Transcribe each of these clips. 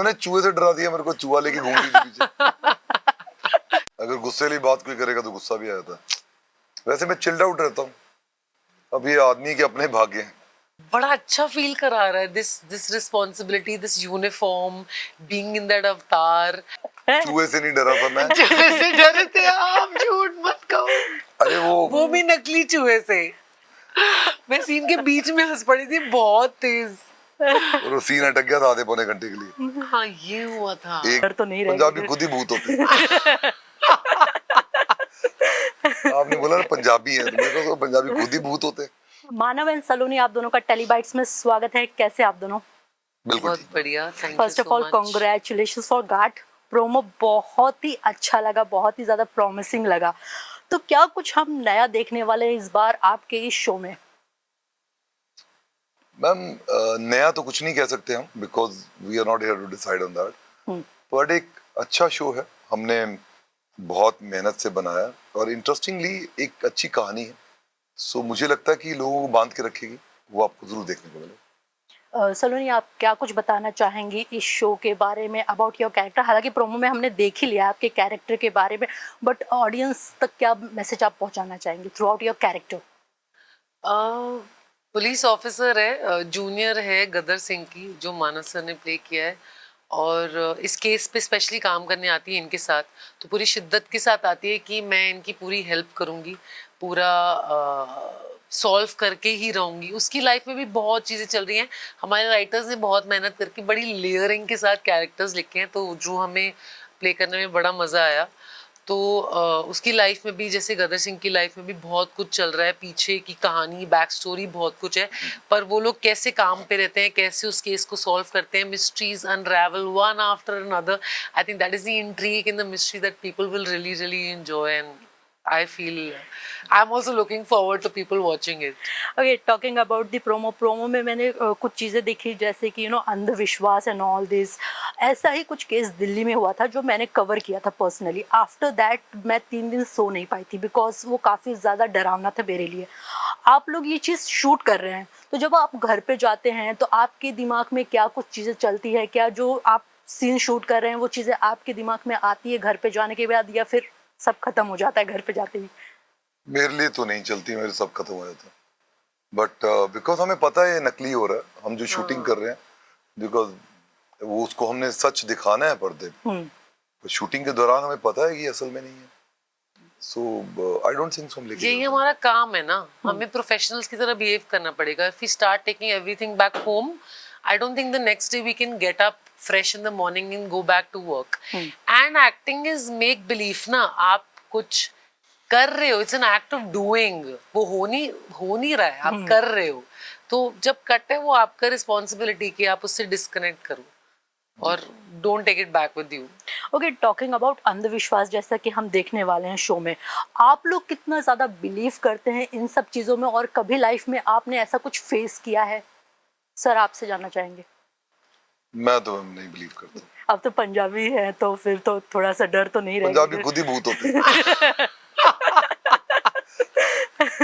मैंने चूहे से डरा दिया, मेरे को चूहा लेके घूम रही थी पीछे। अगर गुस्से वाली बात कोई करेगा तो गुस्सा भी आ जाता है। वैसे मैं चिल्ड आउट रहता हूँ। अब ये आदमी के अपने भाग्य हैं। बड़ा अच्छा फील करा रहा है this responsibility, this uniform, being in that अवतार। चूहे से नहीं डरा था मैं। चूहे से डरे थे आप, झूठ मत कहो। अरे वो भी नकली चूहे से। मैं सीन के बीच में हंस पड़ी थी बहुत तेज। और वो सीन अटक गया था आधे पौने घंटे के लिए। हाँ ये हुआ था। एक डर तो नहीं रहेगा। पंजाबी खुद ही भूत होते हैं। आपने बोला ना पंजाबी है, तो मेरे को तो पंजाबी खुद ही भूत होते हैं। मानव एंड सलोनी, आप दोनों का टेलीबाइट्स में स्वागत है। कैसे आप दोनों? बिल्कुल बहुत ठीक। बढ़िया, thank you first of so all much. Congratulation for that. Promo बहुत ही अच्छा लगा, बहुत ही ज्यादा प्रॉमिसिंग लगा। तो क्या कुछ हम नया देखने वाले हैं इस बार आपके इस शो में? मैम नया तो कुछ नहीं कह सकते हम, because we are not here to decide on that. But एक अच्छा शो है, हमने बहुत मेहनत से बनाया और इंटरेस्टिंगली एक अच्छी कहानी है। सो मुझे लगता है कि लोगों को बांध के रखेगी, वो आपको जरूर देखने को मिलेगा। सलोनी, आप क्या कुछ बताना चाहेंगी इस शो के बारे में, अबाउट योर कैरेक्टर? हालांकि प्रोमो में हमने देख ही लिया आपके कैरेक्टर के बारे में, बट ऑडियंस तक क्या मैसेज आप पहुंचाना चाहेंगे through out your character? Police officer है, जूनियर है गदर सिंह की, जो मानस सर ने प्ले किया है। और इस केस पे स्पेशली काम करने आती है इनके साथ, तो पूरी शिद्दत के साथ आती है कि मैं इनकी पूरी हेल्प करूँगी, पूरा सॉल्व करके ही रहूँगी। उसकी लाइफ में भी बहुत चीज़ें चल रही हैं। हमारे राइटर्स ने बहुत मेहनत करके बड़ी लेयरिंग के साथ कैरेक्टर्स लिखे हैं, तो जो हमें प्ले करने में बड़ा मज़ा आया। तो उसकी लाइफ में भी, जैसे गदर सिंह की लाइफ में भी बहुत कुछ चल रहा है, पीछे की कहानी, बैक स्टोरी बहुत कुछ है, पर वो लोग कैसे काम पे रहते हैं, कैसे उस केस को सॉल्व करते हैं, mysteries unravel one after another. I think that is the intrigue in the mystery that people will really really enjoy, and I feel I'm also looking forward to people watching it. Okay, talking about the promo में मैंने कुछ चीज़ें देखी, जैसे कि अंधविश्वास and all this. ऐसा ही कुछ केस दिल्ली में हुआ था जो मैंने कवर किया था पर्सनली। आफ्टर दैट मैं 3 दिन सो नहीं पाई थी, बिकॉज वो काफ़ी ज़्यादा डरावना था मेरे लिए। आप लोग ये चीज़ शूट कर रहे हैं, तो जब आप घर पे जाते हैं तो आपके दिमाग में क्या कुछ चीज़ें चलती है? क्या जो आप सीन शूट कर रहे हैं वो चीज़ें आपके दिमाग में आती है घर पे जाने के बाद, या फिर सब खत्म हो जाता है घर पे जाते ही? मेरे लिए तो नहीं चलती, मेरे सब खत्म हो जाता है। बट बिकॉज हमें पता है ये नकली हो रहा है, हम जो शूटिंग कर रहे हैं, बिकॉज वो उसको हमने सच दिखाना है पर्दे पे। शूटिंग के दौरान हमें पता है कि असल में नहीं है। सो आई डोंट थिंक सो हम लेके यही हमारा काम है ना, हमें प्रोफेशनल्स की तरह बिहेव करना पड़ेगा। If we start taking everything back home, I don't think the next day we can get up fresh in the morning and go back to work. And acting is make believe ना, आप कुछ कर रहे हो, it's an act of doing, वो हो नहीं रहा है, आप कर रहे हो। तो जब कट है वो आपका रिस्पॉन्सिबिलिटी कि आप उससे डिस्कनेक्ट करो और don't take it back with you. Okay, talking about अंधविश्वास, जैसा कि हम देखने वाले हैं शो में, आप लोग कितना ज़्यादा बिलीव करते हैं इन सब चीज़ों में, और कभी लाइफ में आपने ऐसा कुछ फेस किया है? सर, आपसे जानना चाहेंगे। मैं तो नहीं बिलीव करता। अब तो पंजाबी है तो फिर तो थोड़ा सा डर तो नहीं पंजाबी रहेगा? खुद ही भूत होते हैं।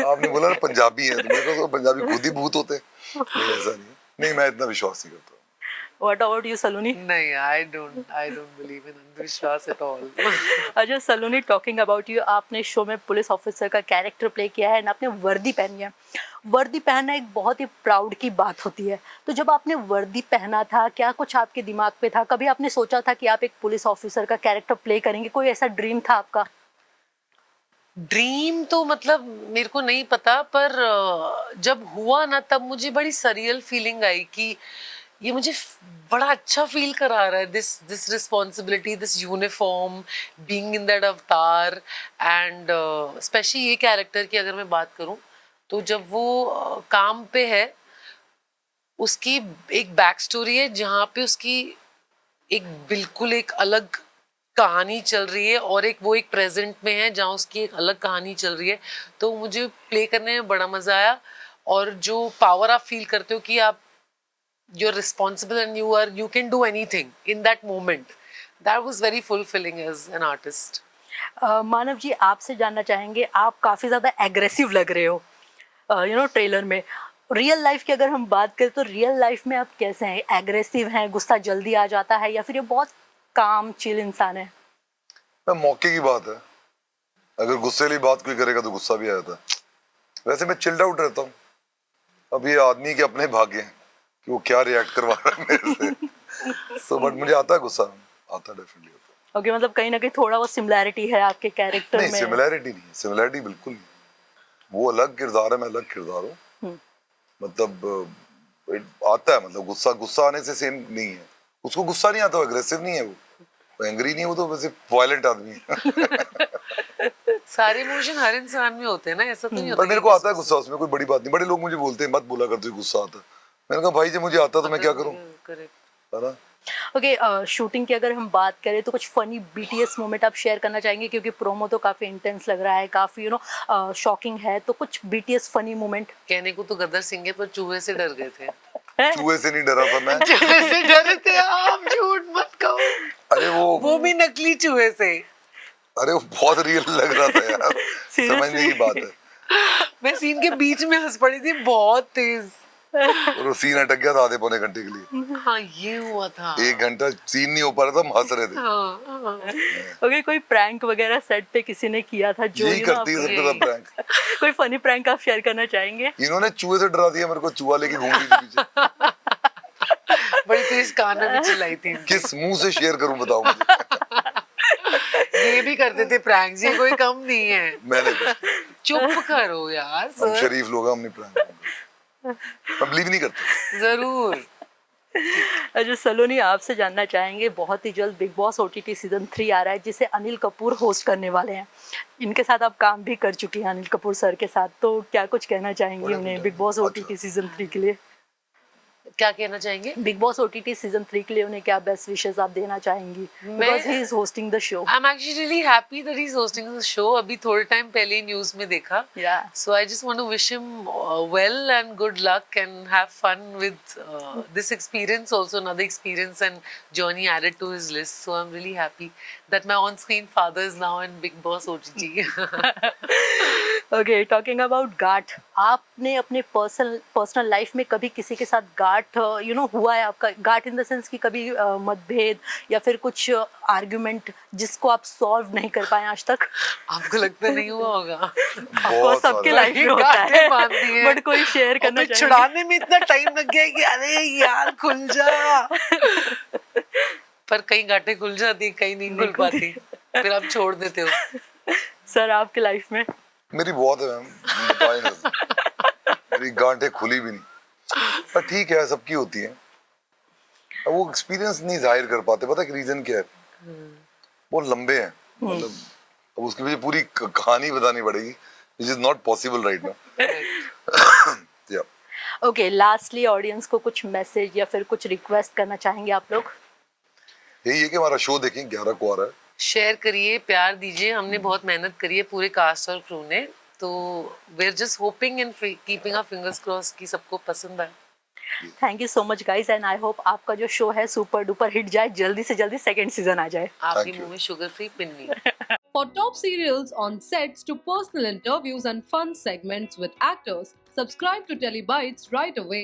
आपने बोला ना पंजाबी है, तो मेरे को तो पंजाबी खुद ही भूत होते हैं। नहीं, ऐसा नहीं है। नहीं, मैं इतना विश्वास नहीं करता। What about you, सलोनी? नहीं, I don't believe in अंधविश्वास at all. अच्छा सलोनी, टॉकिंग अबाउट यू, आपने शो में पुलिस ऑफिसर का कैरेक्टर प्ले किया है, एंड आपने वर्दी पहनी है। वर्दी पहनना एक बहुत ही प्राउड की बात होती है। तो जब आपने वर्दी पहना था, क्या कुछ आपके दिमाग पे था? कभी आपने सोचा था कि आप एक पुलिस ऑफिसर का कैरेक्टर प्ले करेंगे? कोई ऐसा ड्रीम था आपका? ड्रीम तो मतलब मेरे को नहीं पता, पर जब हुआ ना तब मुझे बड़ी सरियल फीलिंग आई कि ये मुझे बड़ा अच्छा फील करा रहा है, this responsibility, this uniform, being in that अवतार। एंड स्पेशली ये कैरेक्टर की अगर मैं बात करूं, तो जब वो काम पे है, उसकी एक बैक स्टोरी है जहाँ पे उसकी एक बिल्कुल एक अलग कहानी चल रही है, और एक वो एक प्रेजेंट में है जहाँ उसकी एक अलग कहानी चल रही है। तो मुझे प्ले करने में बड़ा मजा आया, और जो पावर आप फील करते हो कि आप you're responsible and you can do anything in that moment, that was very fulfilling as an artist. मानव जी, आपसे जानना चाहेंगे, आप काफ़ी ज़्यादा एग्रेसिव लग रहे हो ट्रेलर में। रियल लाइफ की अगर हम बात करें तो रियल लाइफ में आप कैसे हैं? एग्रेसिव हैं, गुस्सा जल्दी आ जाता है, या फिर ये बहुत काम चिल इंसान है? मौके की बात है, अगर गुस्से वाली बात कोई करेगा तो गुस्सा भी आ जाता है। वैसे मैं चिल्ड आउट रहता हूँ। अब ये आदमी के अपने भाग्य हैं कि वो क्या रिएक्ट करवा रहा है मेरे से। सो बट मुझे आता है गुस्सा, आता है, डेफिनेटली आता है। ओके, मतलब कहीं ना कहीं थोड़ा वो सिमिलैरिटी है आपके कैरेक्टर नहीं, में? सिमिलैरिटी नहीं है, सिमिलैरिटी बिल्कुल नहीं। वो अलग किरदार है, मैं अलग किरदार हूँ। मतलब आता है, मतलब गुस्सा, गुस्सा आने से सेम नहीं है। उसको गुस्सा नहीं आता, वो एग्रेसिव नहीं है, वो एंग्री नहीं है, वो तो वैसे वायलेंट आदमी है। सारे इमोशन हर इंसान में होते हैं ना, ऐसा तो नहीं होता। पर मेरे को आता है गुस्सा, उसमें कोई बड़ी बात नहीं। बड़े लोग मुझे बोलते हैं मत बोला कर, तुझे गुस्सा आता है। मैंने कहा भाई जी मुझे आता तो मैं क्या करूं, है ना। ओके, शूटिंग की अगर हम बात करें तो कुछ फनी बीटीएस मोमेंट आप शेयर करना चाहेंगे? क्योंकि प्रोमो तो काफी इंटेंस लग रहा है, काफी शॉकिंग है, तो कुछ बीटीएस फनी मोमेंट। कहने को तो गदर सिंह है, पर चूहे से डर गए थे। चूहे से नहीं डरा था मैं। चूहे से डरे थे आप, झूठ मत कहो। अरे वो भी नकली चूहे से। अरे वो बहुत रियल लग रहा था यार। समझने की बात है। मैं सीन के बीच में हंस पड़ी थी बहुत तेज। और वो सीन अटक गया था आधे पौने घंटे के लिए। हाँ, ये हुआ था। 1 घंटा सीन नहीं हो पा रहा था, हम हंस रहे थे। हाँ। ओके, कोई प्रैंक वगैरह सेट पे किसी ने किया था जो यही करती है सबके साथ प्रैंक। कोई फनी प्रैंक आप शेयर करना चाहेंगे? इन्होंने चूहे से डरा दिया मेरे को, चूहा लेके घूम रही थी पीछे। बड़ी तेज कान में भी चिल्लाई थी। किस मुंह से शेयर करूं बताओ मुझे। ये भी करते थे प्रैंक्स, ये कोई कम नहीं है। मैंने कुछ, चुप करो यार हम सर। शरीफ लोग हैं, हमने प्रैंक मैं बिलीव नहीं करता। जरूर। अच्छा सलोनी, आपसे जानना चाहेंगे, बहुत ही जल्द बिग बॉस ओटीटी सीजन 3 आ रहा है जिसे अनिल कपूर होस्ट करने वाले हैं। इनके साथ आप काम भी कर चुकी हैं, अनिल कपूर सर के साथ, तो क्या कुछ कहना चाहेंगी उन्हें बिग बॉस ओटीटी सीजन 3 के लिए? क्या कहना चाहेंगे? बिग बॉस ओटीटी सीजन 3 के लिए उन्हें क्या बेस्ट विशेस आप देना चाहेंगी? Because he is hosting the show. I am actually really happy that he is hosting the show. अभी थोड़े टाइम पहले ही न्यूज़ में देखा। Yeah. So I just want to wish him well and good luck and have fun with this experience, also another experience and journey added to his list. So I'm really happy that my on-screen father is now in Big Boss OTT. Okay, talking about गाठ, आपने अपने personal life में कभी किसी के साथ गाठ हुआ है आपका? गाठ इन द सेंस कि कभी मतभेद या फिर कुछ आर्गुमेंट जिसको आप सॉल्व नहीं कर पाए आज तक? आपको लगता नहीं हुआ होगा? ऑफकोर्स सबके सारे। लाइफ में होता गांठें है, बांध दी हैं। बट कोई शेयर करना और फिर चाहेंगे? छुड़ाने में इतना टाइम लग गया कि अरे यार खुल जा। पर कई गांठें खुल जाती, कई नहीं खुल पाती, फिर आप छोड़ देते हो। सर आपके लाइफ में? मेरी बहुत है मैम, बता ही नहीं सकता। मेरी गांठें खुली भी नहीं, पर ठीक है, सबकी होती है। अब वो एक्सपीरियंस नहीं जाहिर कर पाते, पता है रीजन क्या है? वो लंबे हैं, मतलब अब उसके पीछे पूरी कहानी बतानी पड़ेगी, which is not possible right now. Yeah. Okay, lastly audience को कुछ मैसेज या फिर कुछ रिक्वेस्ट करना चाहेंगे आप लोग? यही है कि हमारा शो देखें, 11 को आ रहा है। शेयर करिए, प्यार दीजिए। हमने बहुत मेहनत करी है पूरे कास्ट और क्रू ने, तो we are just hoping and keeping our fingers cross कि सबको पसंद आए। Thank you so much guys, and I hope आपका जो शो है सुपर डुपर हिट जाए, जल्दी से जल्दी सेकंड सीजन आ जाए। आपके Thank मुंह you. में sugar free pinni. For top serials on sets to personal interviews and fun segments with actors, subscribe to Telebytes right away.